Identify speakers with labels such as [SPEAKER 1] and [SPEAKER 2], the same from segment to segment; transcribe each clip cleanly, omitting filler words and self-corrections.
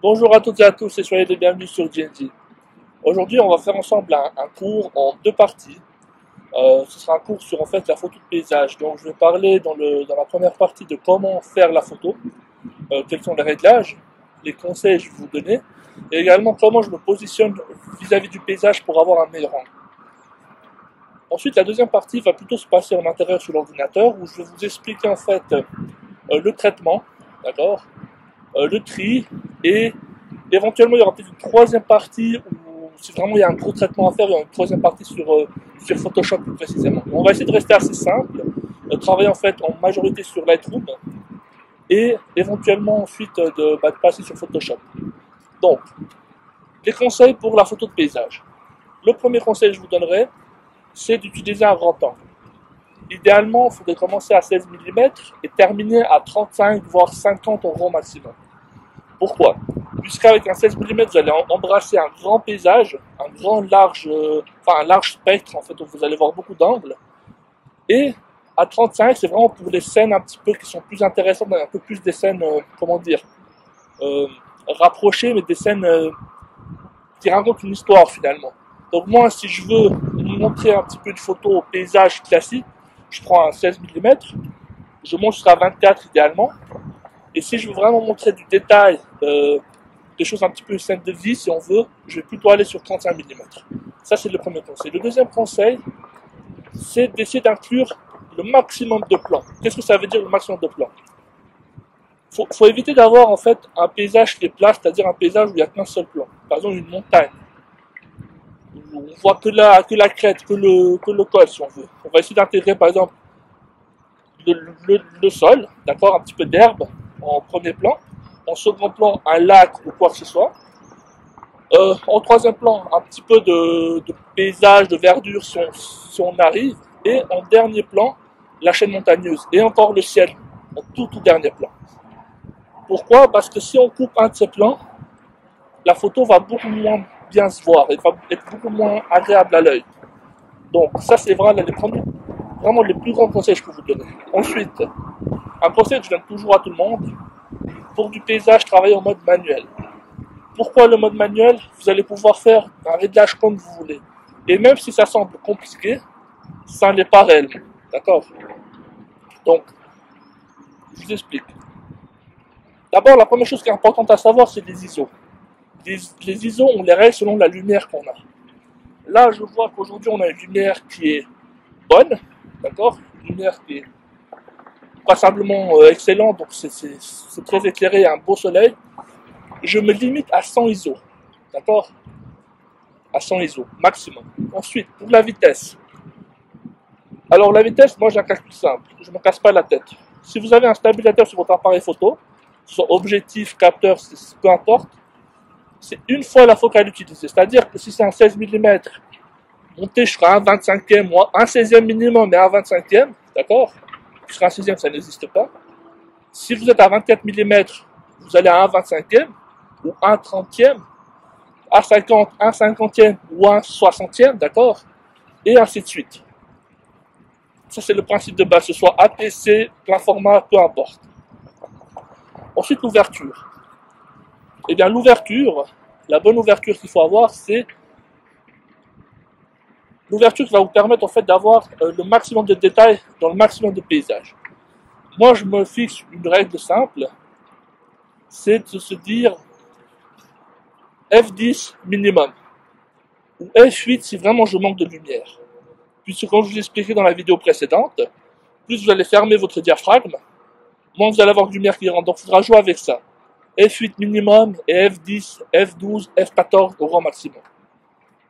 [SPEAKER 1] Bonjour à toutes et à tous et soyez les bienvenus sur GNG. Aujourd'hui, on va faire ensemble un cours en deux parties. Ce sera un cours sur en fait la photo de paysage. Donc, je vais parler dans la première partie de comment faire la photo, quels sont les réglages, les conseils que je vais vous donner, et également comment je me positionne vis-à-vis du paysage pour avoir un meilleur angle. Ensuite, la deuxième partie va plutôt se passer en intérieur sur l'ordinateur où je vais vous expliquer en fait le traitement, d'accord, le tri et éventuellement, il y aura peut-être une troisième partie où, si vraiment il y a un gros traitement à faire, il y aura une troisième partie sur Photoshop plus précisément. On va essayer de rester assez simple, travailler en fait en majorité sur Lightroom et éventuellement ensuite de passer sur Photoshop. Donc, les conseils pour la photo de paysage. Le premier conseil que je vous donnerai, c'est d'utiliser un grand angle. Idéalement, il faudrait commencer à 16 mm et terminer à 35 voire 50 au grand maximum. Pourquoi? Puisqu'avec un 16 mm, vous allez embrasser un grand paysage, un large spectre, en fait, où vous allez voir beaucoup d'angles. Et à 35, c'est vraiment pour les scènes un petit peu qui sont plus intéressantes, un peu plus des scènes, rapprochées, mais des scènes qui racontent une histoire finalement. Donc moi, si je veux montrer un petit peu de photo au paysage classique, je prends un 16 mm, je monte jusqu'à 24 idéalement. Et si je veux vraiment montrer du détail, des choses un petit peu scène de vie, si on veut, je vais plutôt aller sur 35 mm. Ça, c'est le premier conseil. Le deuxième conseil, c'est d'essayer d'inclure le maximum de plans. Qu'est-ce que ça veut dire le maximum de plans? Faut éviter d'avoir en fait un paysage qui est plat, c'est-à-dire un paysage où il n'y a qu'un seul plan. Par exemple, une montagne. Où on voit que la crête, que le col, si on veut. On va essayer d'intégrer, par exemple, le sol, d'accord, un petit peu d'herbe en premier plan. En second plan, un lac ou quoi que ce soit. En troisième plan, un petit peu de paysage, de verdure si on arrive. Et en dernier plan, la chaîne montagneuse. Et encore le ciel, en tout dernier plan. Pourquoi? Parce que si on coupe un de ces plans, la photo va beaucoup moins bien se voir. Elle va être beaucoup moins agréable à l'œil. Donc ça, c'est vraiment les plus grands conseils que je peux vous donner. Ensuite, un conseil que je donne toujours à tout le monde, pour du paysage, travaillez en mode manuel. Pourquoi le mode manuel? Vous allez pouvoir faire un réglage comme vous voulez. Et même si ça semble compliqué, ça n'est pas réellement. D'accord? Donc, je vous explique. D'abord, la première chose qui est importante à savoir, c'est les ISO. Les ISO, on les règle selon la lumière qu'on a. Là, je vois qu'aujourd'hui, on a une lumière qui est bonne. D'accord? Une lumière qui est passablement excellente, donc c'est très éclairé, un beau soleil. Je me limite à 100 ISO. D'accord? À 100 ISO, maximum. Ensuite, pour la vitesse. Alors, la vitesse, moi j'ai un calcul simple. Je ne me casse pas la tête. Si vous avez un stabilisateur sur votre appareil photo, soit objectif, capteur, peu importe, c'est une fois la focale utilisée. C'est-à-dire que si c'est un 16 mm, monter jusqu'à un 25e, ou un 16e minimum et un 25e, d'accord? Jusqu'à un 16e, ça n'existe pas. Si vous êtes à 24 mm, vous allez à un 25e, ou un 30e, à 50, un 50e ou un 60e, d'accord? Et ainsi de suite. Ça, c'est le principe de base, que ce soit APC, plein format, peu importe. Ensuite, l'ouverture. Eh bien, l'ouverture, la bonne ouverture qu'il faut avoir, c'est l'ouverture qui va vous permettre en fait d'avoir le maximum de détails dans le maximum de paysages. Moi, je me fixe une règle simple, c'est de se dire F10 minimum, ou F8 si vraiment je manque de lumière. Puisque comme je vous expliqué dans la vidéo précédente, plus vous allez fermer votre diaphragme, moins vous allez avoir de lumière qui rentre. Donc il faudra jouer avec ça. F8 minimum et F10, F12, F14 au grand maximum.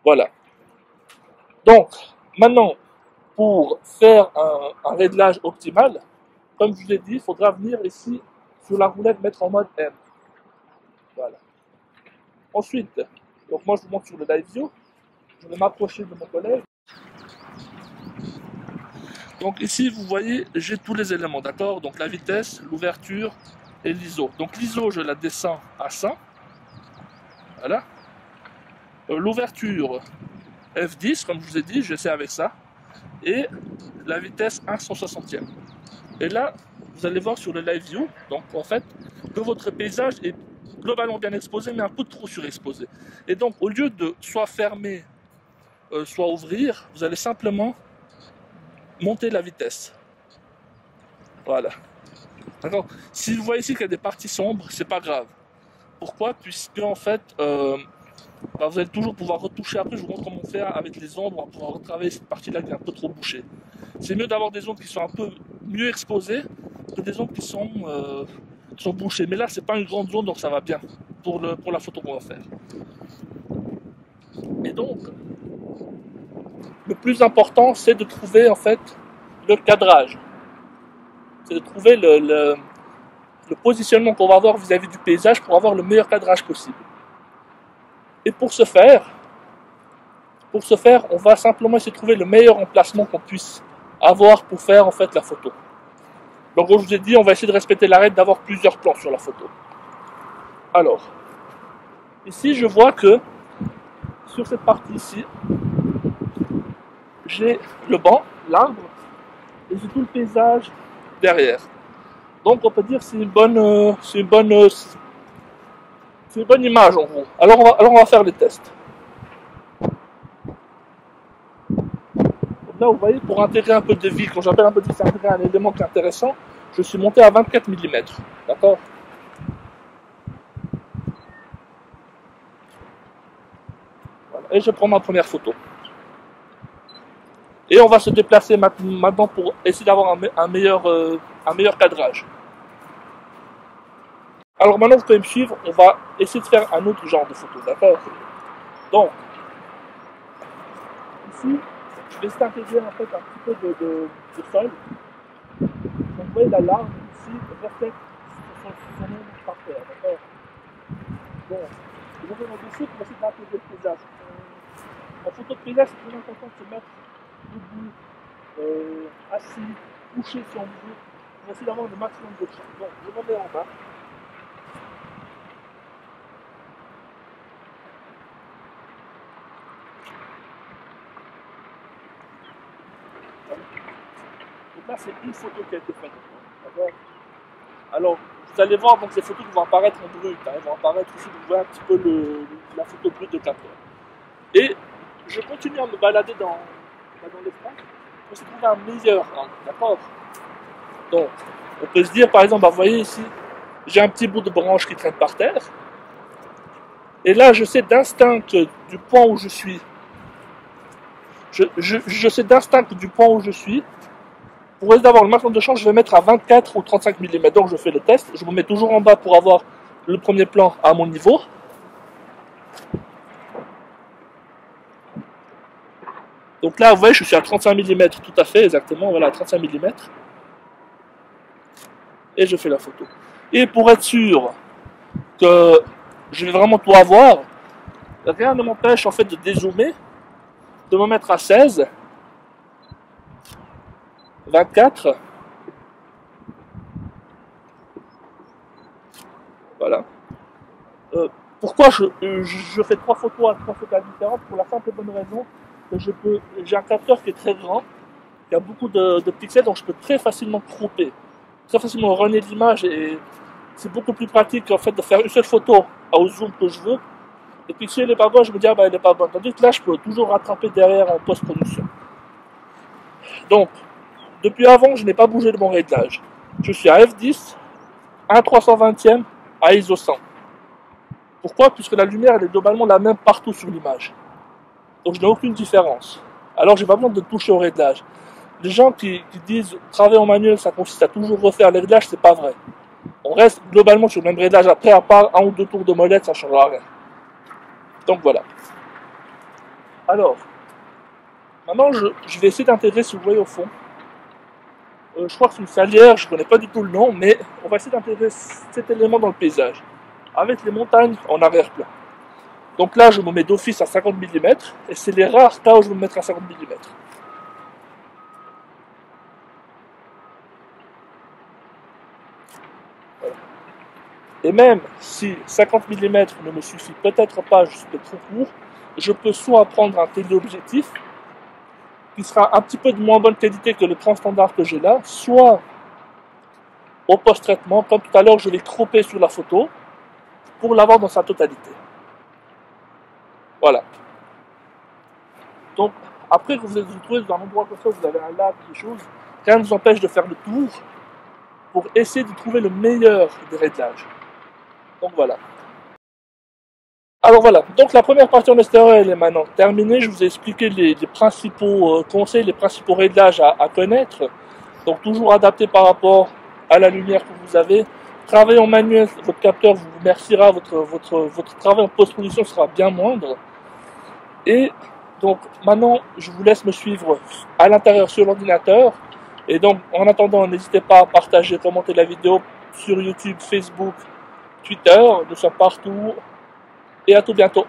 [SPEAKER 1] Voilà. Donc, maintenant, pour faire un réglage optimal, comme je vous l'ai dit, il faudra venir ici sur la roulette mettre en mode M. Voilà. Ensuite, donc moi je vous montre sur le live view. Je vais m'approcher de mon collègue. Donc ici, vous voyez, j'ai tous les éléments, d'accord? Donc la vitesse, l'ouverture et l'ISO. Donc l'ISO, je la descends à 100. Voilà. L'ouverture, F10, comme je vous ai dit, j'essaie avec ça. Et la vitesse 1 160e. Et là, vous allez voir sur le live view, donc en fait, que votre paysage est globalement bien exposé, mais un peu trop surexposé. Et donc, au lieu de soit fermer, soit ouvrir, vous allez simplement monter la vitesse. Voilà. D'accord. Si vous voyez ici qu'il y a des parties sombres, c'est pas grave. Pourquoi? Puisque en fait, vous allez toujours pouvoir retoucher. Après, je vous montre comment faire avec les ombres. On va pouvoir retravailler cette partie-là qui est un peu trop bouchée. C'est mieux d'avoir des ombres qui sont un peu mieux exposées que des ombres qui sont bouchées. Mais là, c'est pas une grande zone, donc ça va bien pour la photo qu'on va faire. Et donc, le plus important, c'est de trouver en fait le cadrage. C'est de trouver le positionnement qu'on va avoir vis-à-vis du paysage pour avoir le meilleur cadrage possible. Et pour ce faire, on va simplement essayer de trouver le meilleur emplacement qu'on puisse avoir pour faire en fait la photo. Donc comme je vous ai dit, on va essayer de respecter la règle d'avoir plusieurs plans sur la photo. Alors, ici je vois que sur cette partie ici, j'ai le banc, l'arbre, et j'ai tout le paysage derrière. Donc on peut dire que c'est une bonne image en gros. Alors on va faire les tests. Là, vous voyez, pour intégrer un peu de vie, quand j'appelle un peu de vie, c'est intégrer un élément qui est intéressant, je suis monté à 24 mm. D'accord? Voilà. Et je prends ma première photo. Et on va se déplacer maintenant pour essayer d'avoir un meilleur cadrage. Alors maintenant, vous pouvez me suivre, on va essayer de faire un autre genre de photo. D'accord? Donc, ici, je vais essayer d'intégrer en fait un petit peu de sol. Donc vous voyez la larme ici reflète son ombre par terre, d'accord? Bon, je vais me dessus pour essayer d'intégrer le paysage. En photo de paysage, c'est très important de se mettre debout, assis, couché si on veut, pour essayer d'avoir le maximum de champ. Donc je me mets en bas. Donc là, c'est une photo qui a été faite. D'accord? Alors, vous allez voir donc ces photos qui vont apparaître en brut. Hein, vont apparaître ici, vous voyez un petit peu la photo brute de capteur. Et je continue à me balader dans l'espace pour essayer de trouver un meilleur angle. D'accord? Donc, on peut se dire, par exemple, vous voyez ici, j'ai un petit bout de branche qui traîne par terre. Et là, je sais d'instinct que du point où je suis, je sais d'instinct que du point où je suis, pour essayer d'avoir le maximum de chance, je vais mettre à 24 ou 35 mm. Donc je fais le test. Je me mets toujours en bas pour avoir le premier plan à mon niveau. Donc là, vous voyez, je suis à 35 mm tout à fait, exactement. Voilà, 35 mm. Et je fais la photo. Et pour être sûr que je vais vraiment tout avoir, rien ne m'empêche en fait de dézoomer, de me mettre à 16, 24, voilà. Pourquoi je fais trois photos à différentes? Pour la simple et bonne raison que j'ai un capteur qui est très grand, qui a beaucoup de pixels, donc je peux très facilement cropper, très facilement runner l'image, et c'est beaucoup plus pratique en fait de faire une seule photo au zoom que je veux. Et puis si elle n'est pas bonne, je me dis elle n'est pas bonne. Tandis que là, je peux toujours rattraper derrière en post-production. Donc, depuis avant, je n'ai pas bougé de mon réglage. Je suis à f10, 1/320e à ISO 100. Pourquoi? Puisque la lumière elle est globalement la même partout sur l'image. Donc je n'ai aucune différence. Alors j'ai pas besoin de toucher au réglage. Les gens qui disent travailler en manuel ça consiste à toujours refaire les réglages, c'est pas vrai. On reste globalement sur le même réglage après, à part un ou deux tours de molette, ça ne changera rien. Donc voilà. Alors, maintenant je vais essayer d'intégrer, si vous voyez au fond, je crois que c'est une salière, je ne connais pas du tout le nom, mais on va essayer d'intégrer cet élément dans le paysage, avec les montagnes en arrière-plan. Donc là, je me mets d'office à 50 mm, et c'est les rares cas où je vais me mettre à 50 mm. Voilà. Et même si 50 mm ne me suffit peut-être pas, juste trop court, je peux soit prendre un téléobjectif, qui sera un petit peu de moins bonne qualité que le 30 standard que j'ai là, soit au post-traitement, comme tout à l'heure, je vais cropper sur la photo, pour l'avoir dans sa totalité. Voilà. Donc, après que vous êtes retrouvé dans un endroit comme ça, vous avez un lac, quelque chose, rien ne vous empêche de faire le tour pour essayer de trouver le meilleur des réglages. Donc voilà. Alors voilà, donc la première partie en extérieur elle est maintenant terminée. Je vous ai expliqué les principaux conseils, les principaux réglages à connaître. Donc toujours adapté par rapport à la lumière que vous avez. Travailler en manuel, votre capteur vous remerciera, votre travail en post-production sera bien moindre. Et donc maintenant, je vous laisse me suivre à l'intérieur sur l'ordinateur. Et donc en attendant, n'hésitez pas à partager, commenter la vidéo sur YouTube, Facebook, Twitter. Nous sommes partout. Et à tout bientôt.